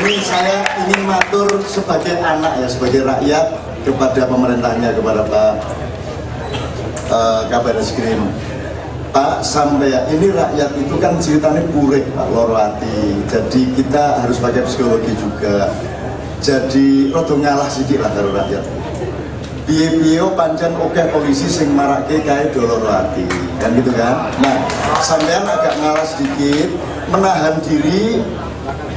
Ini saya ingin matur sebagai anak ya, sebagai rakyat kepada pemerintahnya, kepada Pak Kabar Eskrim. Pak, sampai ya, ini rakyat itu kan ceritanya burik Pak, loro hati. Jadi kita harus pakai psikologi juga. Jadi rodo ngalah sedikit lah karo rakyat. Piye-piye pancen oke polisi sing marake kae dolor hati, kan gitu kan. Nah, sampean agak ngalah sedikit, menahan diri,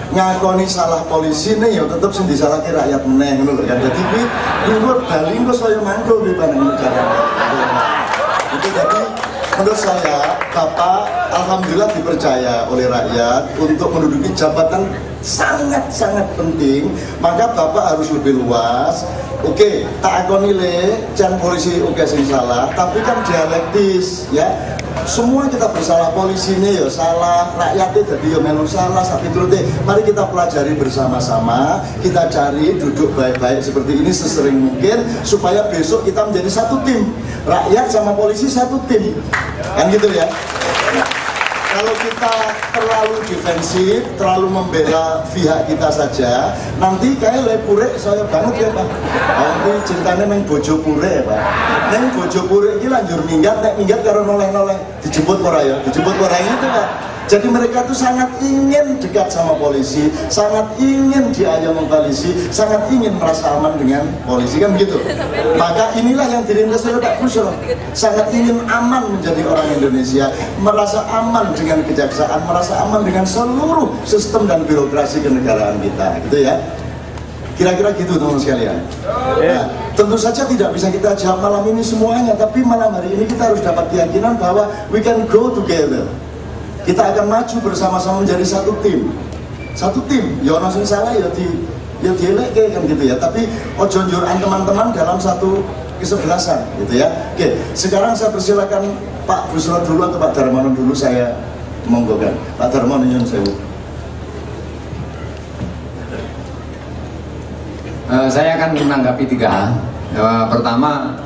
ngakoni salah polisi nih ya tetep sing disalahke rakyat meneh ngono lho kan. Dadi kuwi lungo bali engko saya mangko kuwi panjenengan cara. Itu jadi menurut saya Bapak alhamdulillah dipercaya oleh rakyat untuk menduduki jabatan sangat-sangat penting, maka Bapak harus lebih luas. Oke, tak akoni le, jangan polisi oke sing salah, tapi kan dialektis ya. Semua kita bersalah, polisinya ya salah, rakyatnya jadi ya melu salah, tapi turutnya. Mari kita pelajari bersama-sama, kita cari duduk baik-baik seperti ini sesering mungkin supaya besok kita menjadi satu tim, rakyat sama polisi satu tim, kan gitu ya. Kalau kita terlalu defensif, terlalu membela pihak kita saja, nanti kayak lepure saya banget ya Pak. Nanti ceritanya neng bojo pure ya Pak. Neng bojo pure ini lanjur minggat, nek minggat karo noleh-noleh, dijemput ora ya, dijemput ora itu Pak. Jadi mereka tuh sangat ingin dekat sama polisi, sangat ingin diajak polisi, sangat ingin merasa aman dengan polisi, kan begitu. Maka inilah yang dirintis oleh Pak Busro, sangat ingin aman menjadi orang Indonesia, merasa aman dengan kejaksaan, merasa aman dengan seluruh sistem dan birokrasi kenegaraan kita, gitu ya. Kira-kira gitu teman-teman sekalian. Nah, tentu saja tidak bisa kita jawab malam ini semuanya, tapi malam hari ini kita harus dapat keyakinan bahwa we can go together. Kita akan maju bersama-sama menjadi satu tim. Satu tim, ya orang sing salah ya dieleke kan gitu ya. Tapi ojo njuran teman-teman dalam satu kesebelasan gitu ya. Oke, sekarang saya persilakan Pak Busro dulu atau Pak Darmono dulu, saya monggokan. Pak Darmono nyun sewu. Saya akan menanggapi 3 hal. Pertama,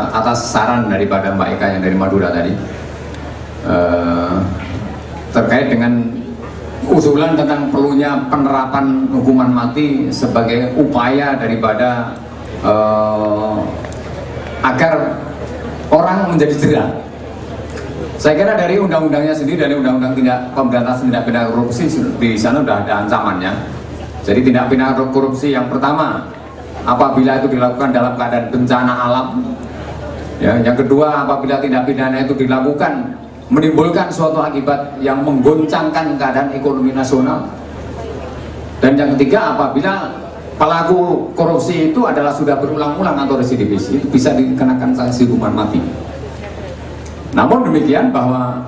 atas saran daripada Mbak Eka yang dari Madura tadi, terkait dengan usulan tentang perlunya penerapan hukuman mati sebagai upaya daripada agar orang menjadi jerah. Saya kira dari undang-undangnya sendiri, dari undang-undang pemberantasan tindak pidana korupsi, di sana sudah ada ancamannya. Jadi tindak pidana korupsi yang pertama, apabila itu dilakukan dalam keadaan bencana alam, ya, yang kedua apabila tindak pidana itu dilakukan menimbulkan suatu akibat yang menggoncangkan keadaan ekonomi nasional, dan yang ketiga apabila pelaku korupsi itu adalah sudah berulang-ulang atau residivis, itu bisa dikenakan sanksi hukuman mati. Namun demikian bahwa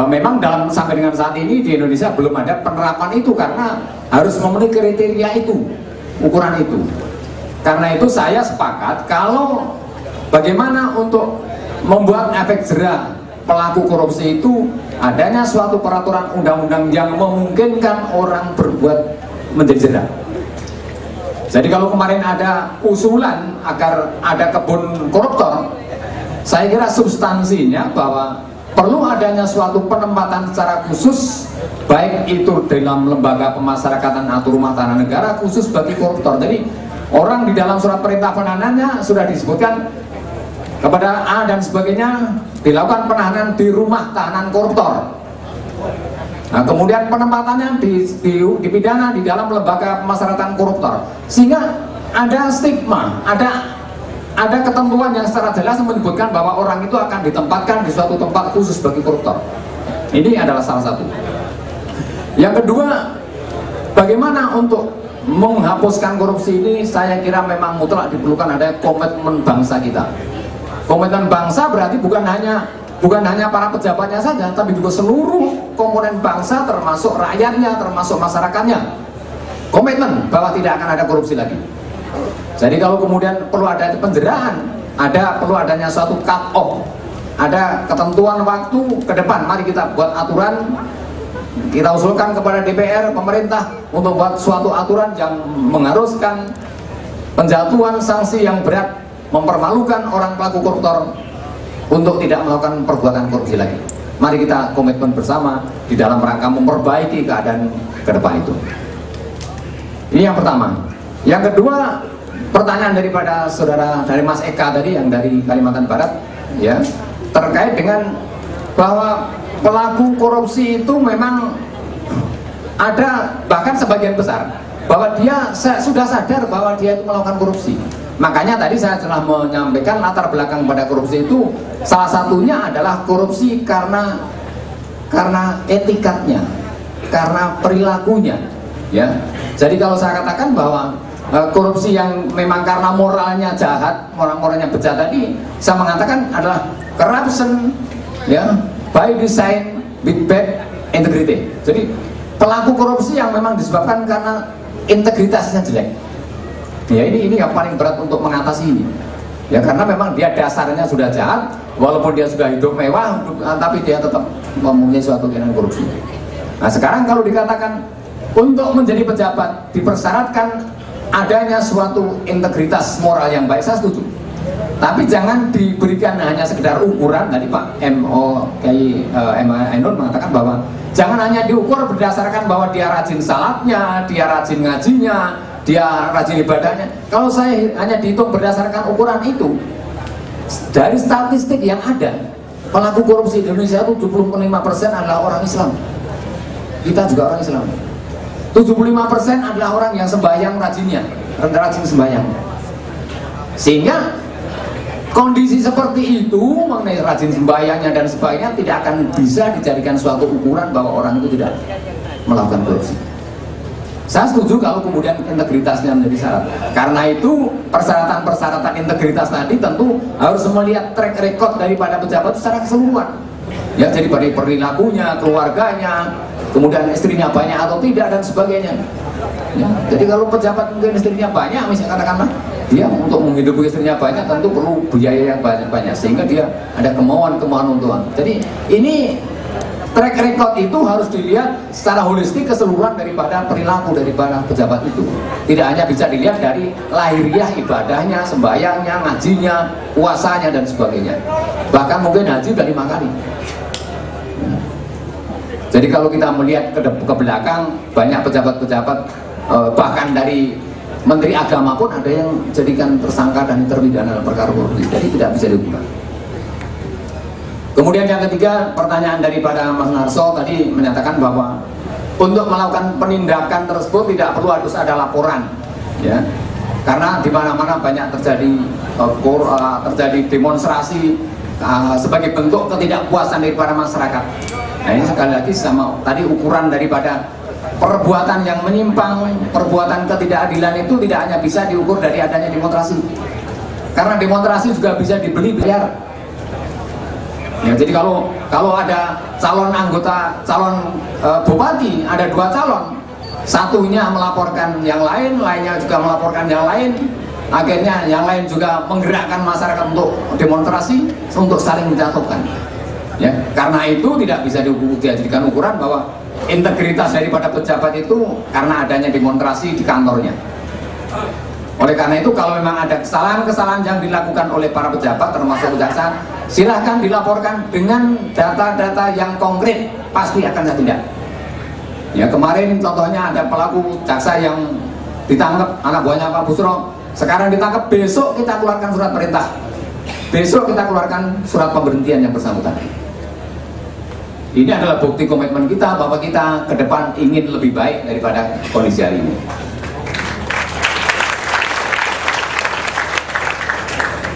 memang sampai dengan saat ini di Indonesia belum ada penerapan itu karena harus memenuhi kriteria itu, ukuran itu. Karena itu saya sepakat kalau bagaimana untuk membuat efek jerah pelaku korupsi itu adanya suatu peraturan undang-undang yang memungkinkan orang berbuat menjadi jerah. Jadi kalau kemarin ada usulan agar ada kebun koruptor, saya kira substansinya bahwa perlu adanya suatu penempatan secara khusus, baik itu dalam lembaga pemasyarakatan atau rumah tahanan negara khusus bagi koruptor. Jadi orang di dalam surat perintah penahanannya sudah disebutkan kepada A dan sebagainya dilakukan penahanan di rumah tahanan koruptor. Nah, kemudian penempatannya dipidana di dalam lembaga pemasyarakatan koruptor, sehingga ada stigma, ada ketentuan yang secara jelas menyebutkan bahwa orang itu akan ditempatkan di suatu tempat khusus bagi koruptor. Ini adalah salah satu. Yang kedua, bagaimana untuk menghapuskan korupsi ini? Saya kira memang mutlak diperlukan ada komitmen bangsa kita. Komitmen bangsa berarti bukan hanya para pejabatnya saja, tapi juga seluruh komponen bangsa, termasuk rakyatnya, termasuk masyarakatnya. Komitmen bahwa tidak akan ada korupsi lagi. Jadi kalau kemudian perlu ada penjerahan, perlu adanya suatu cut off, ada ketentuan waktu ke depan. Mari kita buat aturan, kita usulkan kepada DPR, pemerintah untuk buat suatu aturan yang mengharuskan penjatuhan sanksi yang berat, mempermalukan orang pelaku koruptor untuk tidak melakukan perbuatan korupsi lagi. Mari kita komitmen bersama di dalam rangka memperbaiki keadaan ke depan itu. Ini yang pertama. Yang kedua, pertanyaan daripada saudara dari Mas Eka tadi yang dari Kalimantan Barat, ya, terkait dengan bahwa pelaku korupsi itu memang ada, bahkan sebagian besar bahwa dia sudah sadar bahwa dia itu melakukan korupsi. Makanya tadi saya telah menyampaikan latar belakang pada korupsi itu salah satunya adalah korupsi karena etikatnya, karena perilakunya, ya. Jadi kalau saya katakan bahwa korupsi yang memang karena moralnya jahat, moralnya bejat tadi, saya mengatakan adalah corruption, ya, by design with bad integrity. Jadi pelaku korupsi yang memang disebabkan karena integritasnya jelek. Ya, ini yang paling berat untuk mengatasi ini. Ya, karena memang dia dasarnya sudah jahat, walaupun dia sudah hidup mewah, tapi dia tetap mempunyai suatu keinginan korupsi. Nah, sekarang kalau dikatakan untuk menjadi pejabat dipersyaratkan adanya suatu integritas moral yang baik, saya setuju. Tapi jangan diberikan hanya sekedar ukuran. Tadi Pak Kiai Ainun mengatakan bahwa jangan hanya diukur berdasarkan bahwa dia rajin salatnya, dia rajin ngajinya, dia rajin ibadahnya. Kalau saya hanya dihitung berdasarkan ukuran itu, dari statistik yang ada, pelaku korupsi di Indonesia itu 75% adalah orang Islam. Kita juga orang Islam. 75% adalah orang yang sembahyang rajinnya, rajin sembahyang. Sehingga kondisi seperti itu mengenai rajin sembahyangnya dan sebagainya tidak akan bisa dijadikan suatu ukuran bahwa orang itu tidak melakukan korupsi. Saya setuju kalau kemudian integritasnya menjadi syarat. Karena itu persyaratan-persyaratan integritas tadi tentu harus melihat track record daripada pejabat secara keseluruhan. Ya, jadi pada perilakunya, keluarganya, kemudian istrinya banyak atau tidak dan sebagainya. Ya, jadi kalau pejabat mungkin istrinya banyak, misalnya katakanlah dia untuk menghidupi istrinya banyak tentu perlu biaya yang banyak sehingga dia ada kemauan untuk. Jadi ini track record itu harus dilihat secara holistik keseluruhan daripada perilaku daripada pejabat itu. Tidak hanya bisa dilihat dari lahiriah ibadahnya, sembahyangnya, ngajinya, puasanya dan sebagainya. Bahkan mungkin haji udah 5 kali. Jadi kalau kita melihat ke belakang, banyak pejabat-pejabat bahkan dari Menteri Agama pun ada yang jadikan tersangka dan terpidana dalam perkara korupsi. Jadi tidak bisa diukur. Kemudian yang ketiga, pertanyaan daripada Mas Narso tadi menyatakan bahwa untuk melakukan penindakan tersebut tidak perlu harus ada laporan, ya, karena di mana-mana banyak terjadi demonstrasi sebagai bentuk ketidakpuasan daripada masyarakat. Nah, ini sekali lagi sama tadi ukuran daripada perbuatan yang menyimpang, perbuatan ketidakadilan itu tidak hanya bisa diukur dari adanya demonstrasi, karena demonstrasi juga bisa dibeli biar. Ya, jadi kalau ada calon bupati, ada 2 calon, satunya melaporkan yang lain, lainnya juga melaporkan yang lain, akhirnya yang lain juga menggerakkan masyarakat untuk demonstrasi, untuk saling menjatuhkan. Ya, karena itu tidak bisa dijadikan ukuran bahwa integritas daripada pejabat itu karena adanya demonstrasi di kantornya. Oleh karena itu kalau memang ada kesalahan-kesalahan yang dilakukan oleh para pejabat termasuk kejaksaan, silahkan dilaporkan dengan data-data yang konkret, pasti akan saya tindak. Ya, kemarin contohnya ada pelaku jaksa yang ditangkap, anak buahnya Pak Busro, sekarang ditangkap, besok kita keluarkan surat perintah, besok kita keluarkan surat pemberhentian yang bersangkutan. Ini adalah bukti komitmen kita bahwa kita ke depan ingin lebih baik daripada kondisi hari ini.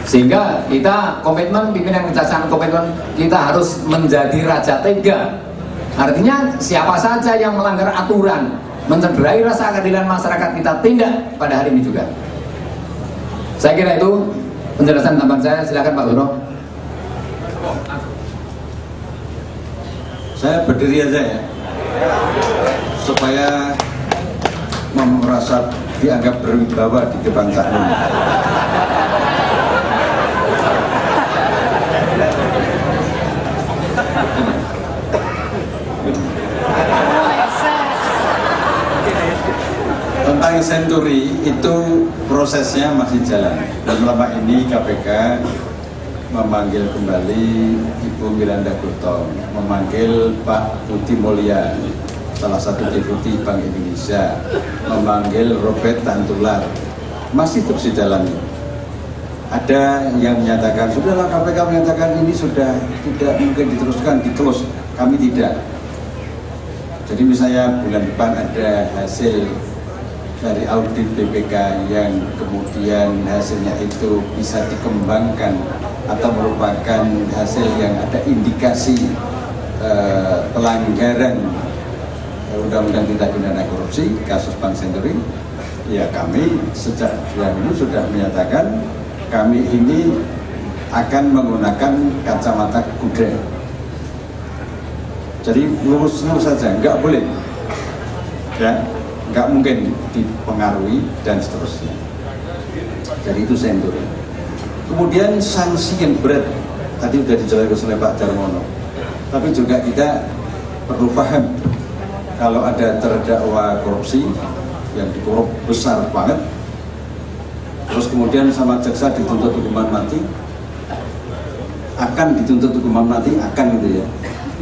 Sehingga kita komitmen, pimpinan kejaksaan komitmen kita harus menjadi raja tega. Artinya siapa saja yang melanggar aturan, mencederai rasa keadilan masyarakat, kita tindak pada hari ini juga. Saya kira itu penjelasan tambahan saya. Silakan Pak Guru. Saya berdiri aja ya, supaya merasa dianggap berwibawa di depan taklim. Tentang senturi itu prosesnya masih jalan, dan selama ini KPK memanggil kembali Ibu Miranda Gurtom, memanggil Pak Budi Mulya, salah satu deputi Bank Indonesia, memanggil Robert Tantular, masih terus dijalani. Ada yang menyatakan, sudahlah KPK menyatakan ini sudah tidak mungkin diteruskan, di-close. Kami tidak. Jadi misalnya bulan depan ada hasil dari audit BPK yang kemudian hasilnya itu bisa dikembangkan atau merupakan hasil yang ada indikasi pelanggaran Undang-Undang Tindak Pidana Korupsi, kasus Bank Senturi, ya kami sejak dahulu sudah menyatakan kami ini akan menggunakan kacamata kuda. Jadi lurus-lurus saja, nggak boleh, ya, nggak mungkin dipengaruhi dan seterusnya. Jadi itu Senturi. Kemudian sanksi yang berat tadi sudah dijelaskan oleh Pak Darmono. Tapi juga kita perlu paham kalau ada terdakwa korupsi yang dikorup besar banget, terus kemudian sama jaksa dituntut hukuman mati, akan dituntut hukuman mati, akan gitu ya.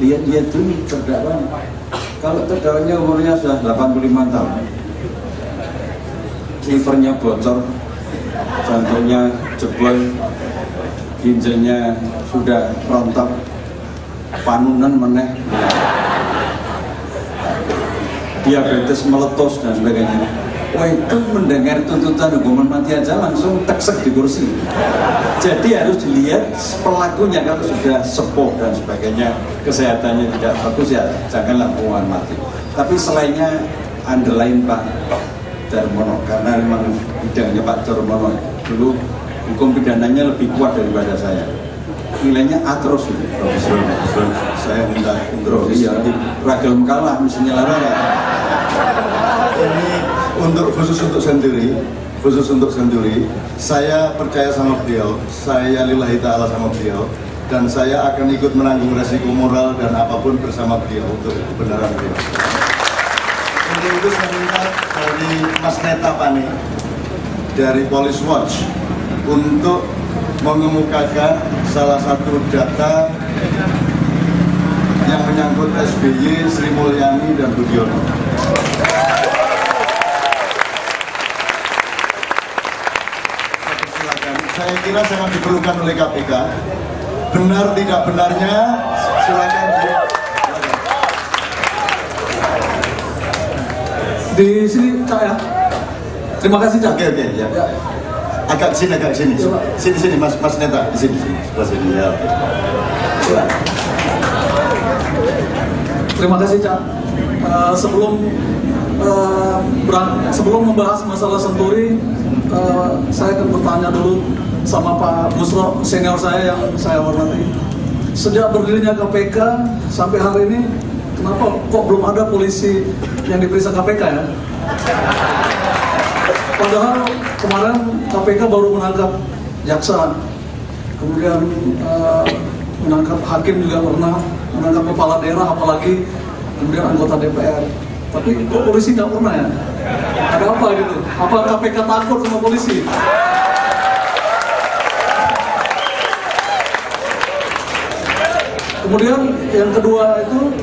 Lihat dulu terdakwa. Kalau terdakwanya umurnya sudah 85 tahun, livernya bocor, jantungnya jebol, ginjalnya sudah rontok, panunan meneh, diabetes meletus dan sebagainya. Wah, itu mendengar tuntutan hukuman mati aja langsung teksek di kursi. Jadi harus dilihat pelakunya, kalau sudah sepuh dan sebagainya, kesehatannya tidak bagus, ya janganlah hukuman mati. Tapi selainnya underline Pak Darmono, karena memang bidangnya Pak Darmono dulu hukum pidananya lebih kuat daripada saya. Nilainya A terus ini. Saya minta Iya, ragil kalah mestinya lara ya. Ini khusus untuk Senturi, saya percaya sama beliau, saya lillahi ta'ala sama beliau, dan saya akan ikut menanggung resiko moral dan apapun bersama beliau untuk kebenaran beliau. Untuk itu saya minta dari Mas Neta Pane dari Police Watch untuk mengemukakan salah satu data yang menyangkut SBY, Sri Mulyani, dan Budiono. Saya kira sangat diperlukan oleh KPK. Benar tidak benarnya, silakan. Di sini Cak ya. Terima kasih Cak. Oke, ya. Agak sini. Sini Mas Neta, di sini sebelah sini ya. Ya. Terima kasih Cak. Sebelum membahas masalah Senturi, saya akan bertanya dulu sama Pak Busro, senior saya yang saya hormati. Sejak berdirinya KPK sampai hari ini, kenapa kok belum ada polisi yang diperiksa KPK ya? Padahal kemarin KPK baru menangkap jaksa, kemudian menangkap hakim juga pernah, menangkap kepala daerah apalagi, kemudian anggota DPR. Tapi kok polisi nggak pernah ya? Ada apa gitu? Apa KPK takut sama polisi? Kemudian yang kedua itu,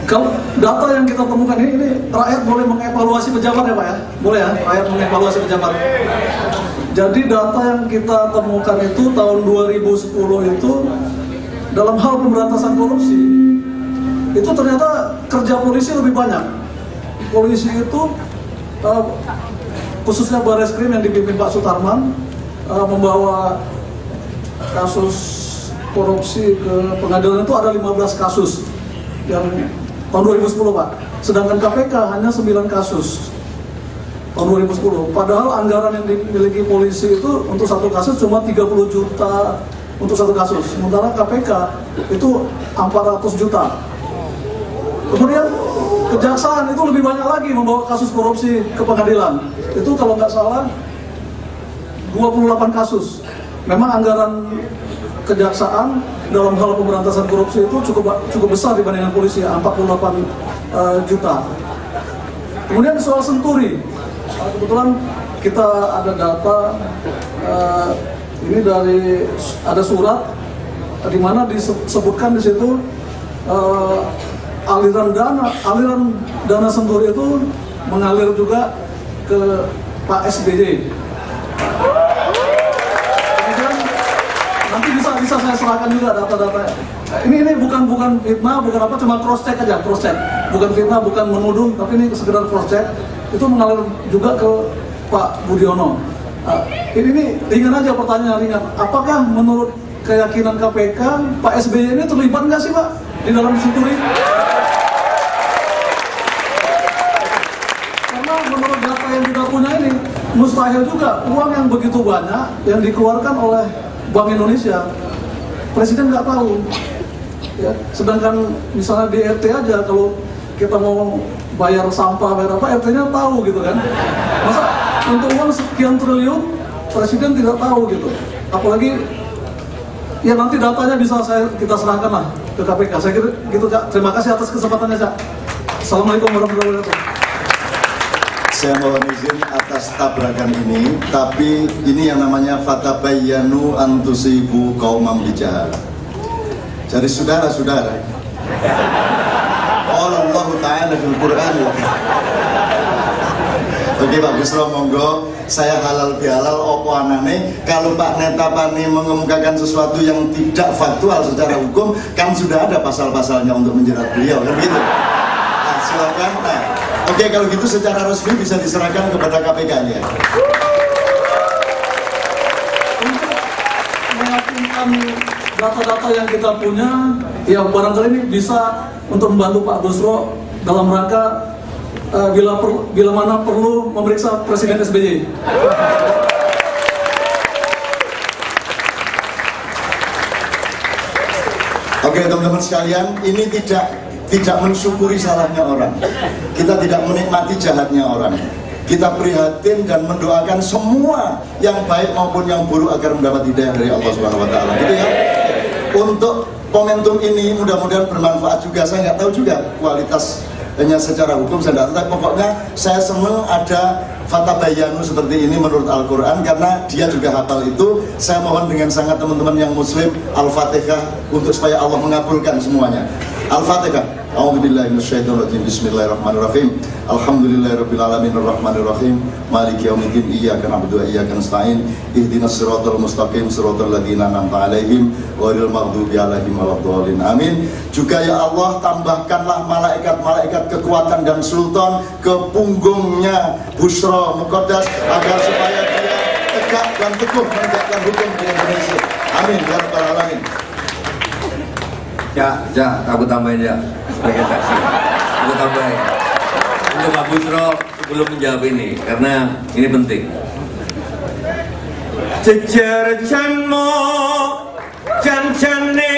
kalau data yang kita temukan ini rakyat boleh mengevaluasi pejabat ya Pak ya? Boleh ya, rakyat mengevaluasi pejabat. Jadi data yang kita temukan itu tahun 2010 itu dalam hal pemberantasan korupsi, itu ternyata kerja polisi lebih banyak. Polisi itu khususnya Barreskrim yang dipimpin Pak Sutarman membawa kasus korupsi ke pengadilan itu ada 15 kasus yang tahun 2010 Pak. Sedangkan KPK hanya 9 kasus tahun 2010. Padahal anggaran yang dimiliki polisi itu untuk satu kasus cuma 30 juta untuk satu kasus. Sementara KPK itu 400 juta. Kemudian kejaksaan itu lebih banyak lagi membawa kasus korupsi ke pengadilan. Itu kalau nggak salah 28 kasus. Memang anggaran kejaksaan dalam hal pemberantasan korupsi itu cukup besar dibandingkan polisi, 48 juta. Kemudian soal Senturi, kebetulan kita ada data ini dari ada surat di mana disebutkan di situ aliran dana Senturi itu mengalir juga ke Pak SBY. Kemudian nanti bisa saya serahkan juga data-data. Ini bukan fitnah, bukan apa, cuma cross check aja, cross check. Bukan fitnah, bukan menuduh, tapi ini sekedar cross check. Itu mengalir juga ke Pak Budiono. Ini ringan aja, pertanyaan ringan. Apakah menurut keyakinan KPK Pak SBY ini terlibat nggak sih Pak di dalam Senturi? Karena menurut data yang kita punya ini mustahil juga uang yang begitu banyak yang dikeluarkan oleh Bank Indonesia Presiden nggak tahu. Ya, sedangkan misalnya di RT aja kalau kita mau bayar sampah bayar apa RT-nya tahu gitu kan. Masa untuk uang sekian triliun Presiden tidak tahu gitu. Apalagi ya nanti datanya bisa kita serahkan lah ke KPK. Saya kira gitu Cak. Terima kasih atas kesempatannya Cak. Assalamualaikum warahmatullahi wabarakatuh. Saya mohon izin atas tabrakan ini, tapi ini yang namanya fatabayyanu an tusibu qauman bijahalah. Jadi saudara-saudara, Allah Ta'ala fil Quran. Oke Pak Busro, monggo saya halal bihalal opo anane. Kalau Pak Netapani mengemukakan sesuatu yang tidak faktual secara hukum, kan sudah ada pasal-pasalnya untuk menjerat beliau, kan begitu? Nah, silakan. Nah, oke, kalau gitu secara resmi bisa diserahkan kepada KPK-nya. Untuk meyakinkan data-data yang kita punya, ya barangkali ini bisa untuk membantu Pak Busro dalam rangka bila mana perlu memeriksa Presiden SBY. Oke teman-teman sekalian, ini tidak mensyukuri salahnya orang. Kita tidak menikmati jahatnya orang. Kita prihatin dan mendoakan semua yang baik maupun yang buruk agar mendapat hidayah dari Allah Subhanahu wa taala. Gitu ya. Untuk momentum ini mudah-mudahan bermanfaat juga. Saya nggak tahu juga kualitasnya secara hukum, saya tidak tahu. Pokoknya saya senang ada fatabayyanu seperti ini menurut Al-Quran, karena dia juga hafal itu. Saya mohon dengan sangat teman-teman yang muslim, Al-Fatihah, untuk supaya Allah mengabulkan semuanya. Al-Fatihah. A'udzubillahi minasyaitonirrajim. Bismillahirrahmanirrahim. Alhamdulillahirabbil alamin arrahmanir rahim. Maliki yaumiddin. Iyyaka na'budu wa iyyaka nasta'in. Ihdinas siratal mustaqim, siratal ladzina an'amta 'alaihim ghairil maghdubi 'alaihim waladdallin. Amin. Juga ya Allah, tambahkanlah malaikat-malaikat kekuatan dan sultan ke punggungnya Busro Muqaddas agar supaya dia tegak dan teguh menegakkan hukum di Indonesia. Amin ya rabbal alamin. Ya, aku tambahin ya sebagai saksi. Aku tambahin untuk Pak Busro sebelum menjawab ini, karena ini penting. Jejer janmo janjane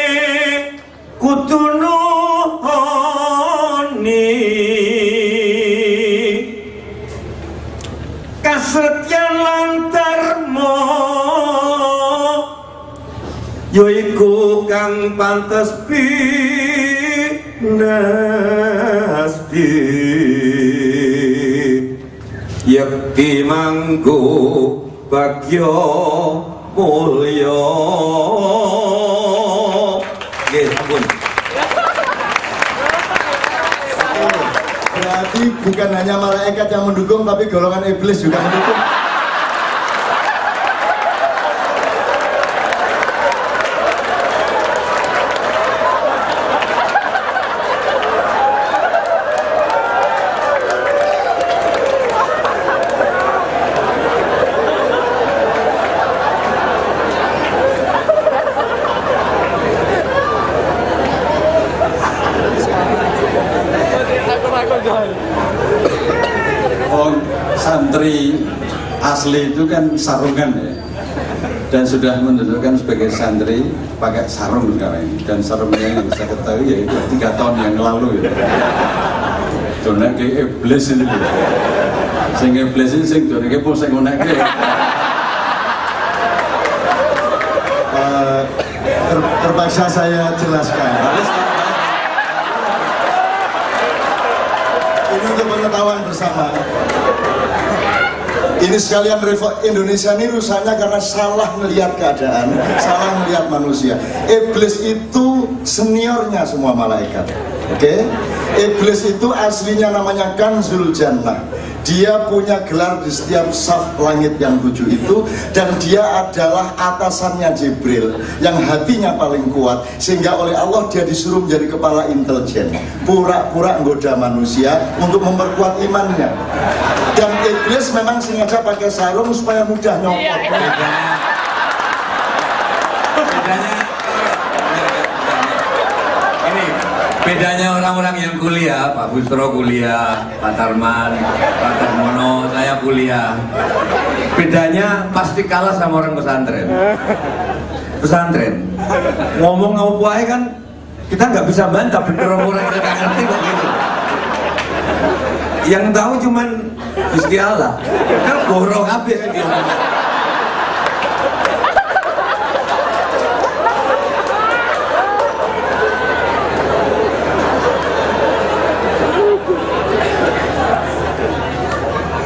kudu nuhoni kasetyan lantarmo yoiku kang pantes pinasti yakti mangku bagyo mulya. Nggih, ampun. Berarti bukan hanya malaikat yang mendukung, tapi golongan iblis juga mendukung. Santri asli itu kan sarungan ya, dan sudah menunjukkan sebagai santri pakai sarung sekarang ini, dan sarungnya yang saya ketahui yaitu 3 tahun yang lalu ya. Donek ke iblis ini, sing iblis ini sing donek ke pun sing ngonek ke. Terpaksa saya jelaskan. Ini untuk pengetahuan bersama. Ini sekalian Indonesia ini rusaknya karena salah melihat keadaan, salah melihat manusia. Iblis itu seniornya semua malaikat. Oke? Iblis itu aslinya namanya Kanzul Jannah. Dia punya gelar di setiap saf langit yang 7 itu, dan dia adalah atasannya Jibril yang hatinya paling kuat, sehingga oleh Allah dia disuruh menjadi kepala intelijen, pura-pura nggoda manusia untuk memperkuat imannya. Dan iblis memang sengaja pakai sarung supaya mudah nyopot. Bedanya orang-orang yang kuliah, Pak Busro kuliah, Pak Tarman, Pak Tarmono, saya kuliah. Bedanya pasti kalah sama orang pesantren. Pesantren ngomong apa aja kan kita nggak bisa bantah, bener orang kita nggak ngerti kok gitu. Yang tahu cuman Gusti Allah. Kan borong habis gitu.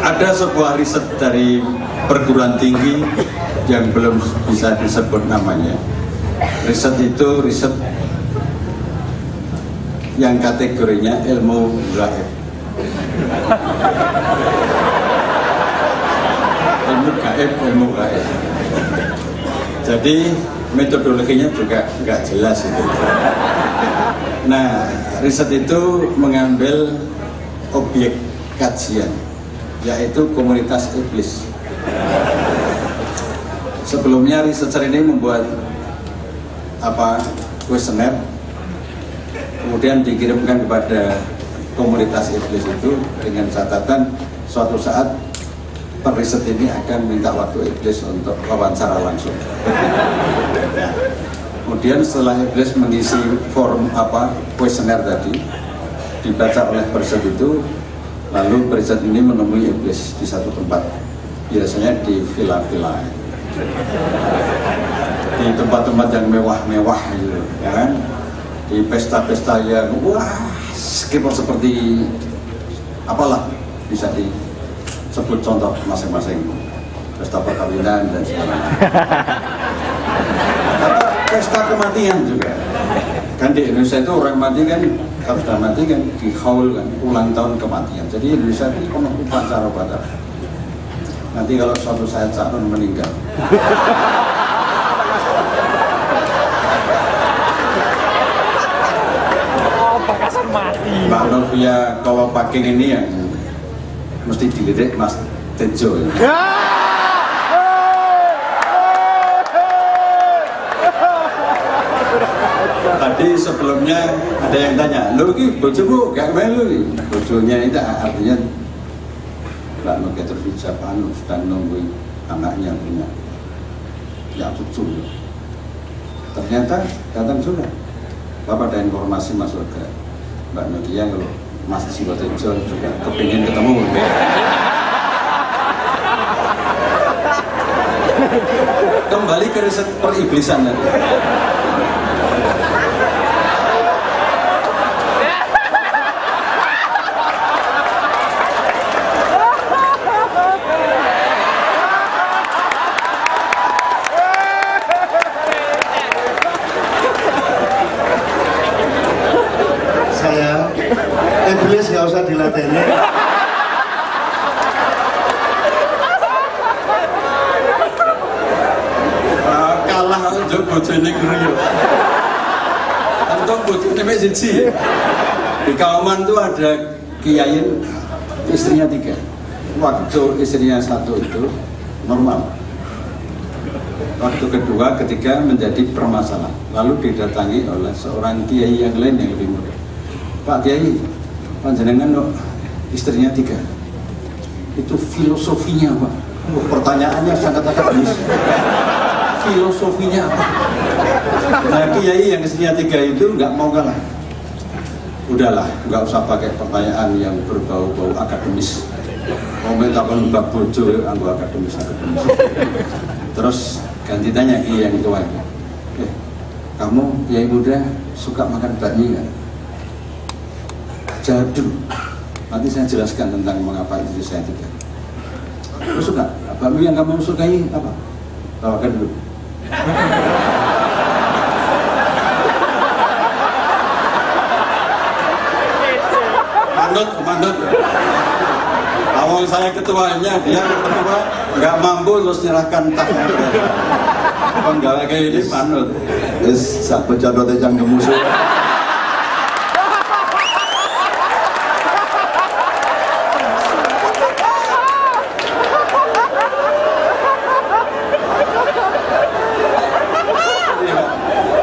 Ada sebuah riset dari perguruan tinggi yang belum bisa disebut namanya. Riset itu riset yang kategorinya ilmu gaib. Ilmu gaib. Jadi metodologinya juga nggak jelas itu. Nah, riset itu mengambil objek kajian, yaitu komunitas iblis. Sebelumnya researcher ini membuat kuesioner, kemudian dikirimkan kepada komunitas iblis itu dengan catatan suatu saat periset ini akan minta waktu iblis untuk wawancara langsung. Kemudian setelah iblis mengisi form kuesioner tadi, dibaca oleh periset itu, lalu periset ini menemui iblis di satu tempat, biasanya di villa-villa, di tempat-tempat yang mewah-mewah gitu, ya kan? Di pesta-pesta yang seperti apalah bisa disebut contoh masing-masing, pesta perkawinan dan sebagainya. Atau pesta kematian juga. Kan di Indonesia itu orang mati kan, kalau sudah mati kan dihaul kan, ulang tahun kematian. Jadi Indonesia itu penuh upacara-upacara. Nanti kalau suatu saat calon meninggal, Mbak Novia kalau packing ini yang mesti dilirik Mas Tejo. Tadi sebelumnya ada yang tanya, lu ki bojomu gak melu nih? Bojonya itu artinya Mbak Novia terpijak sedang nungguin anaknya punya cucu. Ternyata datang juga. Bapak ada informasi masuk ke Mbak Novia kalau Mas Jiwo Tejo juga kepingin ketemu. Kembali ke riset periblisan tadi. Iblis nggak usah dilateni. Kalah untuk bojone kriyo. Untung bojone mek siji. Di Kauman tuh ada kiai istrinya 3. Waktu istrinya 1 itu normal. Waktu kedua ketika menjadi permasalahan, lalu didatangi oleh seorang kiai yang lain yang lebih muda. Pak Kiai, panjenengan loh, istrinya 3. Itu filosofinya apa? Pertanyaannya sangat akademis. Filosofinya apa? Nah, Kiai yang istrinya 3 itu nggak mau kalah. Udahlah, nggak usah pakai pertanyaan yang berbau-bau akademis. Mau minta bab bojo, anggo akademis. Terus ganti tanya Kiai yang tua. Kamu Kiai muda suka makan bakmi nggak? Jadul. Nanti saya jelaskan tentang mengapa itu saya 3. Kamu suka? Bakmi yang kamu sukai apa? Tawarkan dulu. manut. Awal saya ketuanya, dia ketua nggak mampu terus nyerahkan tasnya. Penggawa kayak ini manut. Wis sak becadote cangkem musuh.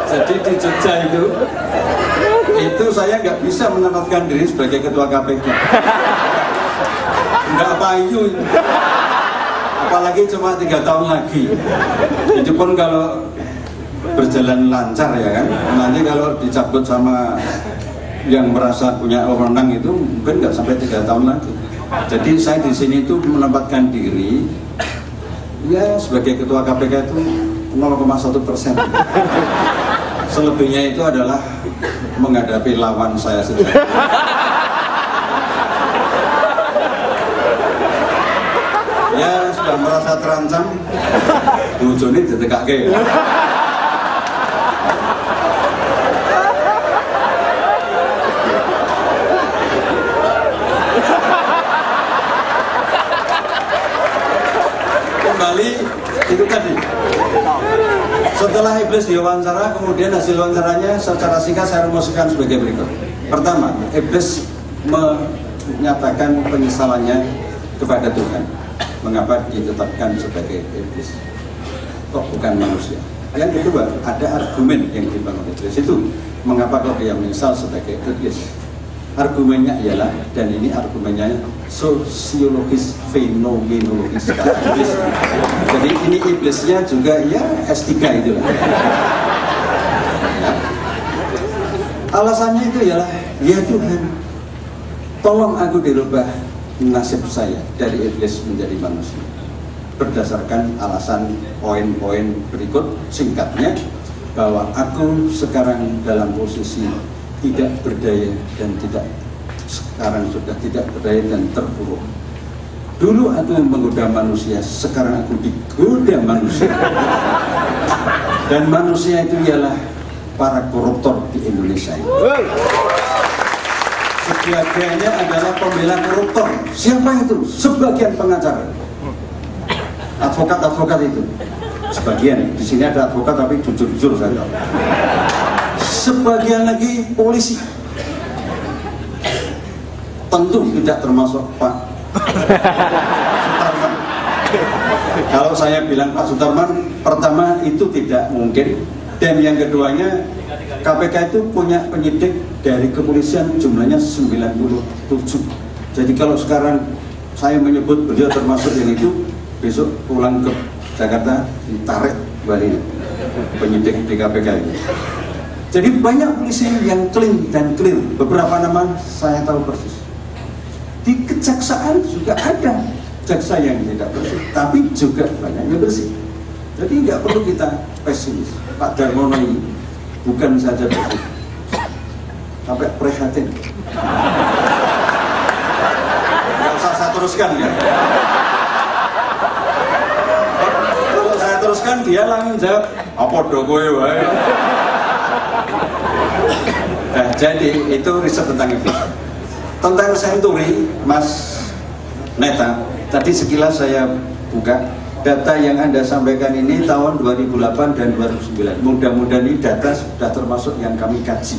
Jadi di Jogja itu saya nggak bisa menempatkan diri sebagai ketua KPK. Nggak payu, apalagi cuma 3 tahun lagi. Itu pun kalau berjalan lancar ya kan. Nanti kalau dicabut sama yang merasa punya wewenang itu mungkin nggak sampai 3 tahun lagi. Jadi saya di sini itu menempatkan diri ya sebagai ketua KPK itu 0,1%. Selebihnya itu adalah menghadapi lawan saya sendiri. Ya sudah merasa terancam, bojone ditekake. Kembali itu tadi. Setelah Iblis diwawancara, kemudian hasil wawancaranya secara singkat saya rumuskan sebagai berikut. Pertama, Iblis menyatakan penyesalannya kepada Tuhan. Mengapa ditetapkan sebagai Iblis? Kok bukan manusia? Yang kedua, ada argumen yang dibangun Iblis itu. Mengapa kok dia menyesal sebagai Iblis? Argumennya ialah, dan ini argumennya sosiologis fenomenologis iblis. Jadi ini iblisnya juga ya S3 itu lah. Ya. Alasannya itu ialah, ya Tuhan, tolong aku dirubah nasib saya dari iblis menjadi manusia. Berdasarkan alasan poin-poin berikut, singkatnya bahwa aku sekarang dalam posisi tidak berdaya dan sekarang sudah tidak berdaya dan terpuruk. Dulu aku menggoda manusia, sekarang aku digoda manusia. Dan manusia itu ialah para koruptor di Indonesia ini. Sebagiannya adalah pembela koruptor. Siapa itu? Sebagian pengacara, advokat itu. Sebagian, di sini ada advokat tapi jujur-jujur saja. Sebagian lagi polisi, tentu tidak termasuk Pak Sutarman. Kalau saya bilang Pak Sutarman, pertama itu tidak mungkin, dan yang keduanya KPK itu punya penyidik dari kepolisian jumlahnya 97. Jadi kalau sekarang saya menyebut beliau termasuk yang itu, besok pulang ke Jakarta ditarik balik penyidik di KPK itu. Jadi banyak polisi yang clean dan clear. Beberapa nama saya tahu persis. Di kejaksaan juga ada jaksa yang tidak bersih, tapi juga banyak yang bersih. Jadi nggak perlu kita pesimis. Pak Darmono ini bukan saja bersih, sampai prihatin. Nggak usah saya teruskan ya. Kalau saya teruskan dia langsung jawab, apa dokoe wae. Nah, jadi itu riset tentang itu. Tentang Senturi, Mas Neta, tadi sekilas saya buka data yang Anda sampaikan ini tahun 2008 dan 2009. Mudah-mudahan ini data sudah termasuk yang kami kaji.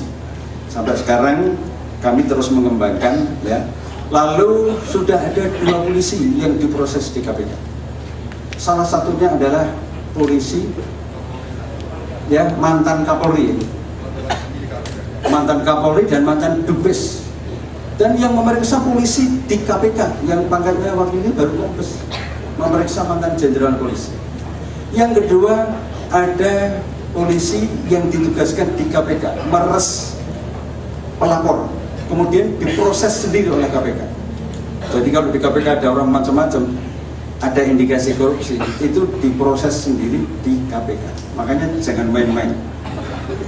Sampai sekarang kami terus mengembangkan ya. Lalu sudah ada 2 polisi yang diproses di KPK. Salah satunya adalah polisi ya, mantan Kapolri. Mantan Kapolri dan mantan Dubes, dan yang memeriksa polisi di KPK yang pangkatnya waktu ini baru Kombes, memeriksa mantan jenderal polisi. Yang kedua, ada polisi yang ditugaskan di KPK meres pelapor, kemudian diproses sendiri oleh KPK. Jadi kalau di KPK ada orang macam-macam, ada indikasi korupsi, itu diproses sendiri di KPK. Makanya jangan main-main.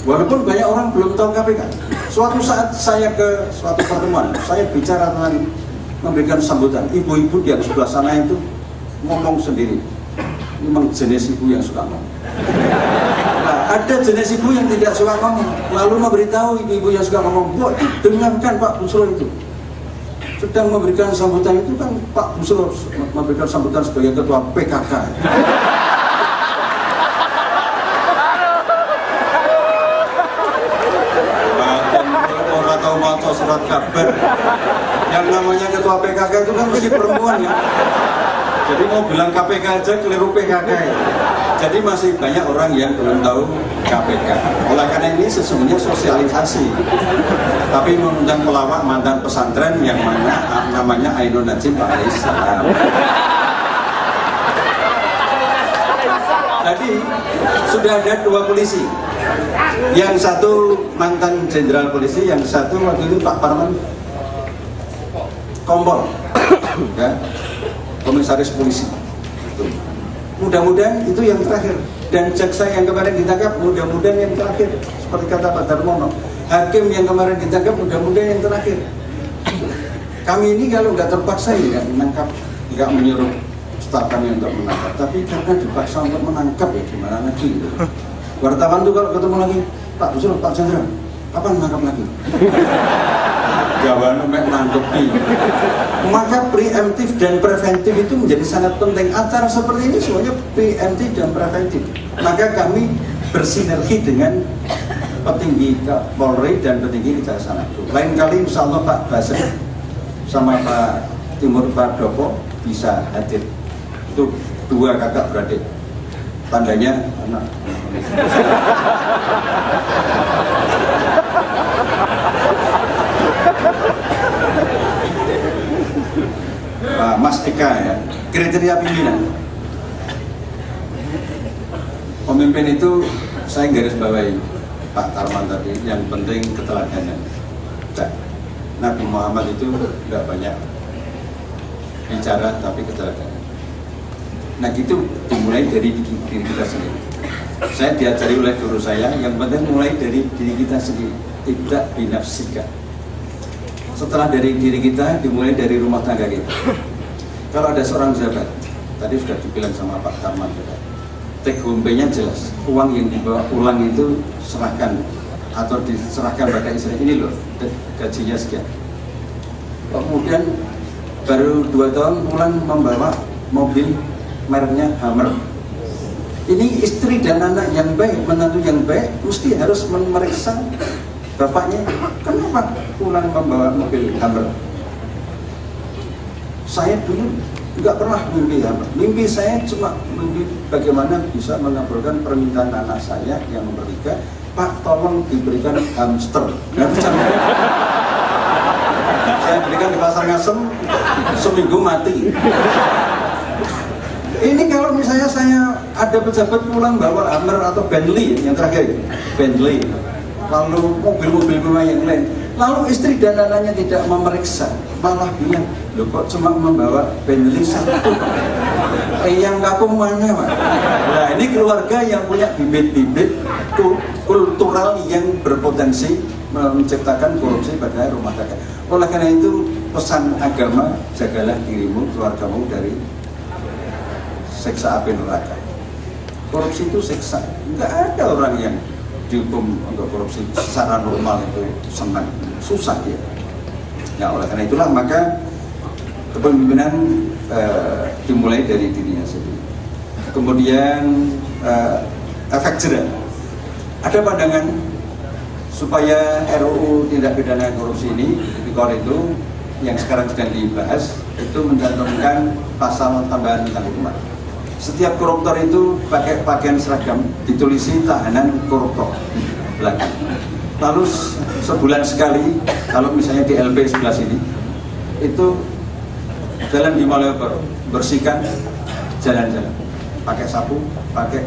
Walaupun banyak orang belum tahu KPK. Suatu saat saya ke suatu pertemuan, saya bicara tentang memberikan sambutan. Ibu-ibu di sebelah sana itu ngomong sendiri. Memang jenis ibu yang suka ngomong. Nah, ada jenis ibu yang tidak suka ngomong, lalu memberitahu ibu-ibu yang suka ngomong, "Bu, dengarkan Pak Busro itu. sedang memberikan sambutan itu kan Pak Busro memberikan sambutan sebagai ketua PKK. Orang tahu baca surat kabar. Yang namanya ketua PKK itu kan mesti perempuan ya. Jadi mau bilang KPK aja keliru PKK ya. Jadi masih banyak orang yang belum tahu KPK. Oleh karena ini sesungguhnya sosialisasi. Tapi mengundang pelawak mantan pesantren yang mana namanya Ainun Najib alaihissalam. Jadi sudah ada 2 polisi. Yang satu mantan jenderal polisi, yang satu waktu itu Pak Parman Kompol, ya, komisaris polisi. Mudah-mudahan itu yang terakhir. Dan jaksa yang kemarin ditangkap mudah-mudahan yang terakhir. Seperti kata Pak Darmono, hakim yang kemarin ditangkap mudah-mudahan yang terakhir. Kami ini kalau nggak terpaksa ya menangkap, nggak menyuruh staf kami untuk menangkap, tapi karena dipaksa untuk menangkap ya gimana lagi gitu. Wartawan tuh kalau ketemu lagi, Pak Busro, Pak Chandra, kapan menangkap lagi? Jawaban menanggapi. Maka preemptif dan preventif itu menjadi sangat penting. Acara seperti ini semuanya preemptif dan preventif. Maka kami bersinergi dengan petinggi Polri dan petinggi Kejaksaan Agung. Lain kali insya Allah Pak Basri sama Pak Timur Pardopo bisa hadir. Itu 2 kakak beradik. Tandanya anak. Mas Eka ya, kriteria pimpinan. Pemimpin itu saya garis bawahi Pak Tarman tadi, yang penting keteladanan. Nabi Muhammad itu tidak banyak bicara tapi keteladanan. Nah gitu dimulai dari diri kita sendiri. Saya diajari oleh guru saya, yang penting mulai dari diri kita sendiri, tidak binafsika. Setelah dari diri kita, dimulai dari rumah tangga kita. Kalau ada seorang pejabat, tadi sudah dibilang sama Pak Tarman juga, take home pay-nya jelas, uang yang dibawa pulang itu serahkan atau diserahkan pada istri, ini loh gajinya sekian. Kemudian baru 2 tahun pulang membawa mobil mereknya Hummer. Ini istri dan anak yang baik, menantu yang baik, mesti harus memeriksa bapaknya, kenapa pulang membawa mobil Hummer? Saya dulu nggak pernah mimpi Hummer. Mimpi saya cuma mimpi bagaimana bisa mengabulkan permintaan anak saya yang nomor 3, Pak tolong diberikan hamster. Saya berikan di pasar Ngasem, seminggu mati. Ini kalau misalnya saya ada pejabat pulang bawa Hummer atau Bentley, yang terakhir Bentley, lalu mobil-mobil mewah yang lain, lalu istri dan anaknya tidak memeriksa, malah bilang, loh kok cuma membawa Bentley 1, yang kakung mana Pak? Nah ini keluarga yang punya bibit-bibit kultural yang berpotensi menciptakan korupsi pada rumah tangga. Oleh karena itu pesan agama, jagalah dirimu, keluargamu dari siksa api neraka. Korupsi itu siksa. Nggak ada orang yang dihukum untuk korupsi secara normal itu senang, susah dia. Ya oleh karena itulah maka kepemimpinan dimulai dari dirinya sendiri. Kemudian efek jerah. Ada pandangan supaya RUU tindak pidana korupsi ini itu yang sekarang sedang dibahas itu mencantumkan pasal tambahan tentang hukuman. Setiap koruptor itu pakai pakaian seragam, ditulisi tahanan koruptor belakang. Lalu sebulan sekali, kalau misalnya di LP sebelah sini, itu jalan di Malioboro, bersihkan jalan-jalan, pakai sapu, pakai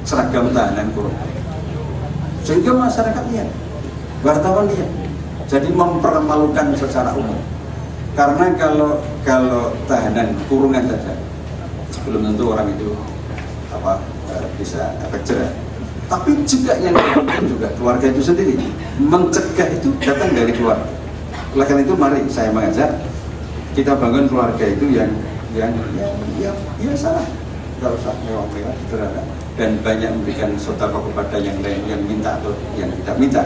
seragam tahanan koruptor. Sehingga masyarakat lihat, wartawan lihat, jadi mempermalukan secara umum. Karena kalau tahanan kurungan saja, belum tentu orang itu bisa efek jerah. Tapi juga yang penting juga keluarga itu sendiri, mencegah itu datang dari keluarga. Oleh karena itu mari saya mengajak kita bangun keluarga itu yang biasa, nggak usah mewah-mewah, sederhana, dan banyak memberikan sedekah kepada yang lain yang minta atau yang tidak minta.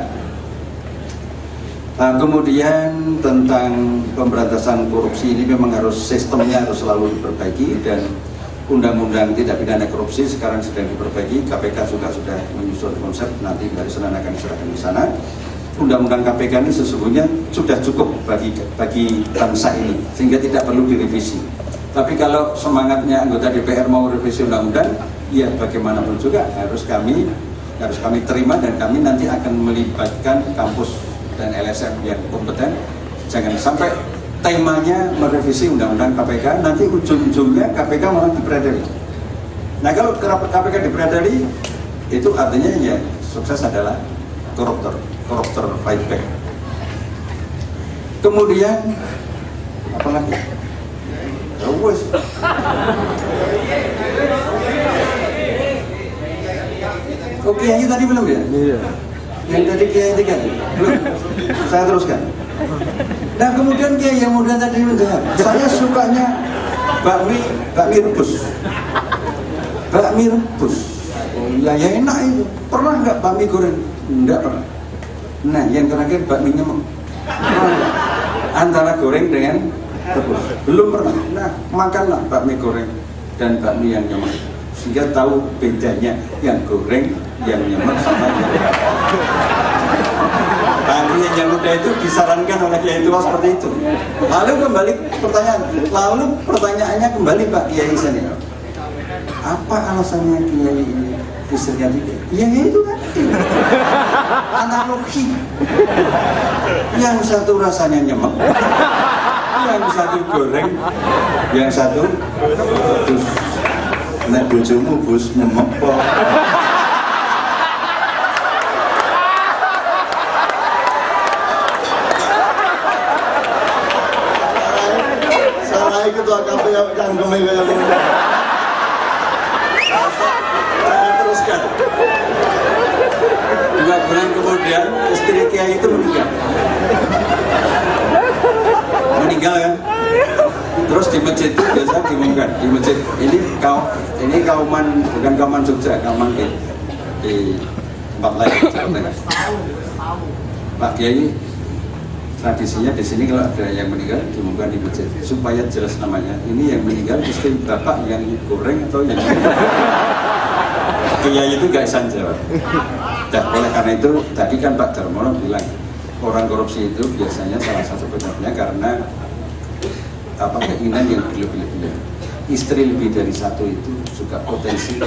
Kemudian tentang pemberantasan korupsi ini memang harus sistemnya harus selalu diperbaiki, dan undang-undang tidak pidana korupsi sekarang sedang diperbaiki. KPK juga sudah menyusun konsep, nanti hari Senin akan diserahkan di sana. Undang-undang KPK ini sesungguhnya sudah cukup bagi bangsa ini sehingga tidak perlu direvisi. Tapi kalau semangatnya anggota DPR mau revisi undang-undang, ya bagaimanapun juga harus kami terima, dan kami nanti akan melibatkan kampus dan LSM yang kompeten. Jangan sampai temanya merevisi undang-undang KPK, nanti ujung-ujungnya KPK malah diperadali. Nah, kalau KPK diperadali, itu artinya ya sukses adalah koruptor fight back. Kemudian apa lagi? Wes. Oke, yang tadi belum ya? Iya. Yang tadi Kiai kan belum. Saya teruskan. Nah, kemudian Kiai yang muda tadi menjawab, saya sukanya bakmi rebus. Bakmi rebus. Oh, ya enak itu. Pernah nggak bakmi goreng? Enggak pernah. Nah, yang terakhir bakmi nyemek. Antara goreng dengan rebus. Belum pernah. Nah, makanlah bakmi goreng dan bakmi yang nyemek, sehingga tahu bedanya yang goreng, yang nyemek sama yang Bagi yang muda itu disarankan oleh Kiai tua seperti itu. Lalu pertanyaannya kembali Pak Kiai senior, apa alasannya Kiai ini istrinya tiga? Ya itu tadi analogi. Yang satu rasanya nyemek, yang satu goreng, yang satu rebus. Nek bojomu bos nyemek kok. Salah ketua KPU yang cangkeme kaya ngono. Saya teruskan. 2 bulan kemudian istri Kiai itu meninggal kan? Terus di masjid itu biasa diumumkan di masjid ini kauman, bukan kauman Jogja, kauman di tempat lain Jawa Tengah. Pak Kiai tradisinya di sini kalau ada yang meninggal diumumkan di masjid supaya jelas namanya. Ini yang meninggal istri bapak yang goreng atau yang Kiai itu gak bisa jawab. Dan oleh karena itu tadi kan Pak Darmono bilang orang korupsi itu biasanya salah satu penyebabnya karena keinginan yang berlebih-lebihan. Istri lebih dari satu itu juga berpotensi.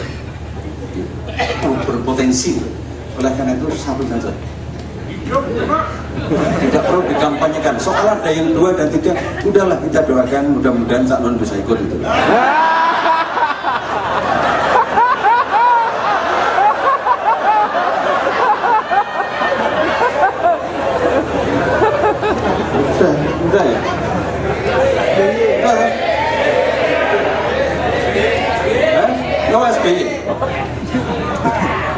Oleh karena itu satu saja. Tidak perlu dikampanyekan. Soal ada yang 2 dan 3, udahlah kita doakan mudah-mudahan Cak Non bisa ikut itu. Udah ya. No SBY.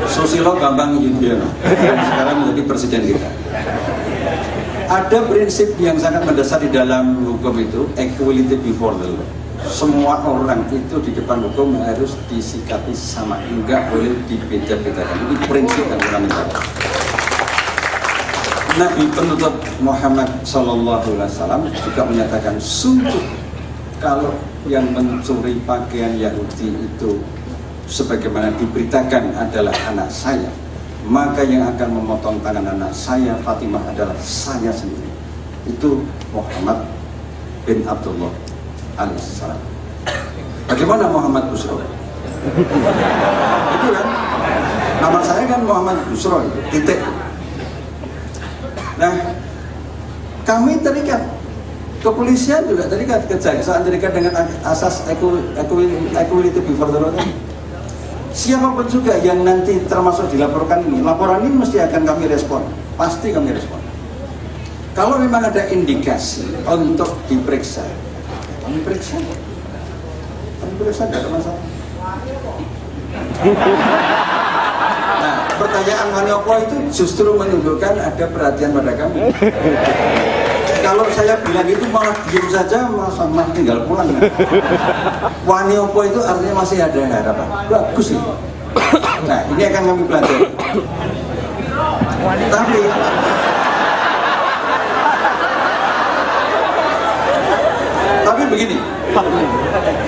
Susilo Bambang Yudhoyono sekarang menjadi presiden kita. Ada prinsip yang sangat mendasar di dalam hukum itu, equality before the law. Semua orang itu di depan hukum harus disikapi sama, enggak boleh dibeda-bedakan. Ini prinsip yang fundamental. Nabi penutup Muhammad SAW juga menyatakan, sungguh kalau yang mencuri pakaian Yahudi itu sebagaimana diberitakan adalah anak saya, maka yang akan memotong tangan anak saya Fatimah adalah saya sendiri. Itu Muhammad bin Abdullah alaihissalam. Bagaimana Muhammad Busro? Itu kan nama saya kan Muhammad Busro, titik. Nah, kami terikat, kepolisian juga terikat, kejaksaan terikat dengan asas equality before the law. Siapapun juga yang nanti termasuk dilaporkan ini, laporan ini mesti akan kami respon, pasti kami respon. Kalau memang ada indikasi untuk diperiksa, kami periksa, tidak ada masalah. Nah, pertanyaan Maniopo itu justru menunjukkan ada perhatian pada kami. Kalau saya bilang itu malah diam saja, malah tinggal pulang. Waniopo itu artinya masih ada harapan. Bagus ini. Nah, ini akan kami pelajari. Tapi begini,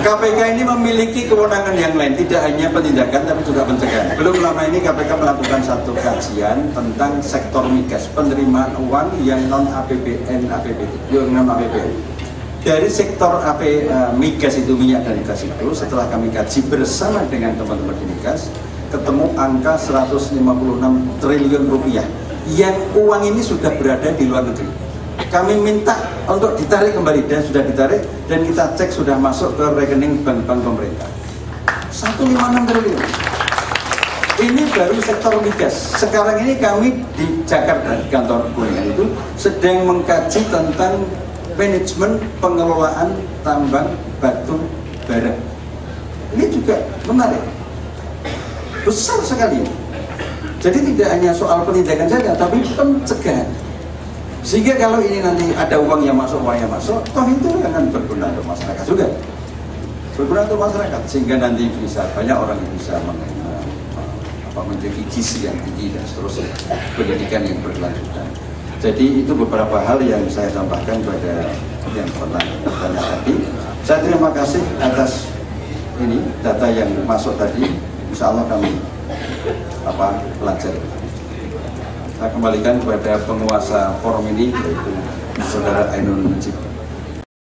KPK ini memiliki kewenangan yang lain, tidak hanya penindakan tapi juga pencegahan. Belum lama ini KPK melakukan satu kajian tentang sektor migas, penerimaan uang yang non APBN, yang non APBN. Dari sektor migas itu, minyak dan gas itu, setelah kami kaji bersama dengan teman-teman di migas, ketemu angka 156 triliun rupiah yang uang ini sudah berada di luar negeri. Kami minta untuk ditarik kembali dan sudah ditarik, dan kita cek sudah masuk ke rekening bank-bank pemerintah 156 triliun. Ini baru sektor migas. Sekarang ini kami di Jakarta, di kantor Kuningan itu sedang mengkaji tentang manajemen pengelolaan tambang batu bara. Ini juga menarik, besar sekali. Jadi tidak hanya soal penindakan saja, tapi pencegahan. Sehingga kalau ini nanti ada uang yang masuk, toh itu akan berguna untuk masyarakat juga. Berguna untuk masyarakat, sehingga nanti bisa banyak orang yang bisa menjadi gizi yang tinggi dan seterusnya, pendidikan yang berkelanjutan. Jadi itu beberapa hal yang saya tambahkan pada yang pernah bertanya tadi. Saya terima kasih atas ini data yang masuk tadi. Insya Allah kami pelajari. Saya kembalikan kepada penguasa forum ini, yaitu Saudara Ainun Najib.